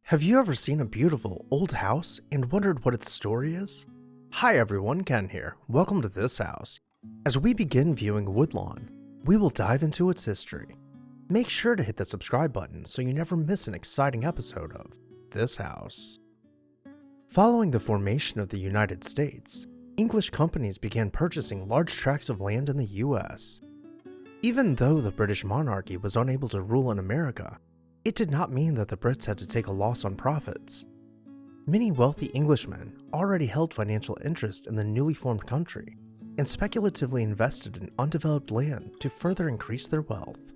Have you ever seen a beautiful old house and wondered what its story is? Hi everyone, Ken here. Welcome to this house. As we begin viewing Woodlawn, we will dive into its history. Make sure to hit the subscribe button so you never miss an exciting episode of this house. Following the formation of the United States, English companies began purchasing large tracts of land in the US. Even though the British monarchy was unable to rule in America, it did not mean that the Brits had to take a loss on profits. Many wealthy Englishmen already held financial interest in the newly formed country and speculatively invested in undeveloped land to further increase their wealth.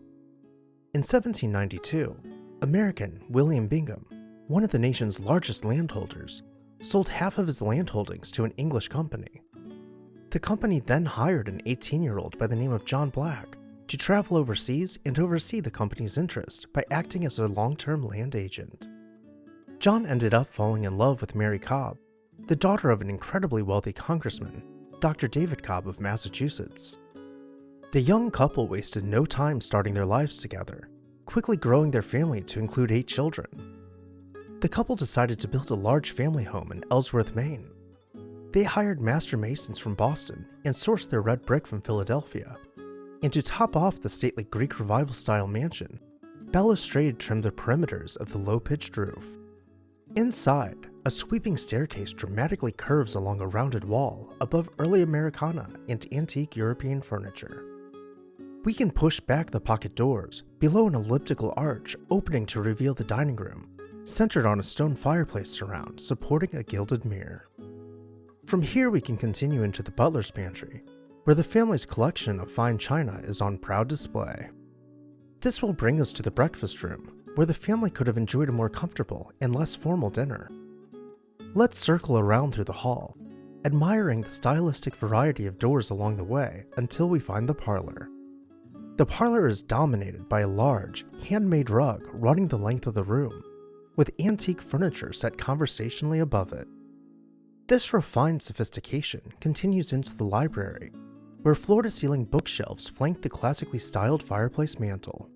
In 1792, American William Bingham, one of the nation's largest landholders, sold half of his landholdings to an English company. The company then hired an 18-year-old by the name of John Black to travel overseas and oversee the company's interest by acting as a long-term land agent. John ended up falling in love with Mary Cobb, the daughter of an incredibly wealthy congressman, Dr. David Cobb of Massachusetts. The young couple wasted no time starting their lives together, quickly growing their family to include 8 children. The couple decided to build a large family home in Ellsworth, Maine. They hired master masons from Boston and sourced their red brick from Philadelphia. And to top off the stately Greek Revival-style mansion, balustrade trimmed the perimeters of the low-pitched roof. Inside, a sweeping staircase dramatically curves along a rounded wall above early Americana and antique European furniture. We can push back the pocket doors below an elliptical arch opening to reveal the dining room, centered on a stone fireplace surround supporting a gilded mirror. From here we can continue into the butler's pantry, where the family's collection of fine china is on proud display. This will bring us to the breakfast room, where the family could have enjoyed a more comfortable and less formal dinner. Let's circle around through the hall, admiring the stylistic variety of doors along the way until we find the parlor. The parlor is dominated by a large, handmade rug running the length of the room, with antique furniture set conversationally above it. This refined sophistication continues into the library, where floor-to-ceiling bookshelves flank the classically styled fireplace mantel.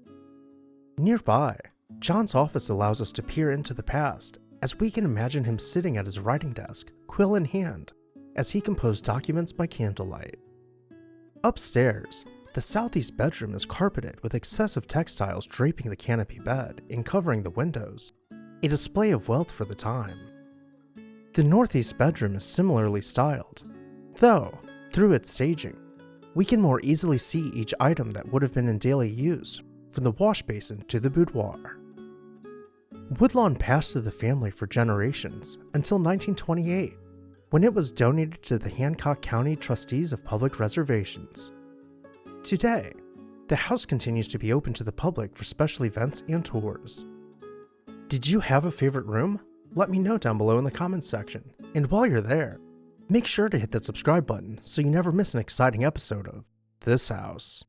Nearby, John's office allows us to peer into the past as we can imagine him sitting at his writing desk, quill in hand, as he composed documents by candlelight. Upstairs, the southeast bedroom is carpeted with excessive textiles draping the canopy bed and covering the windows, a display of wealth for the time. The northeast bedroom is similarly styled, though, through its staging, we can more easily see each item that would have been in daily use, from the wash basin to the boudoir. Woodlawn passed through the family for generations until 1928, when it was donated to the Hancock County Trustees of Public Reservations. Today, the house continues to be open to the public for special events and tours. Did you have a favorite room? Let me know down below in the comments section, and while you're there, make sure to hit that subscribe button so you never miss an exciting episode of this house.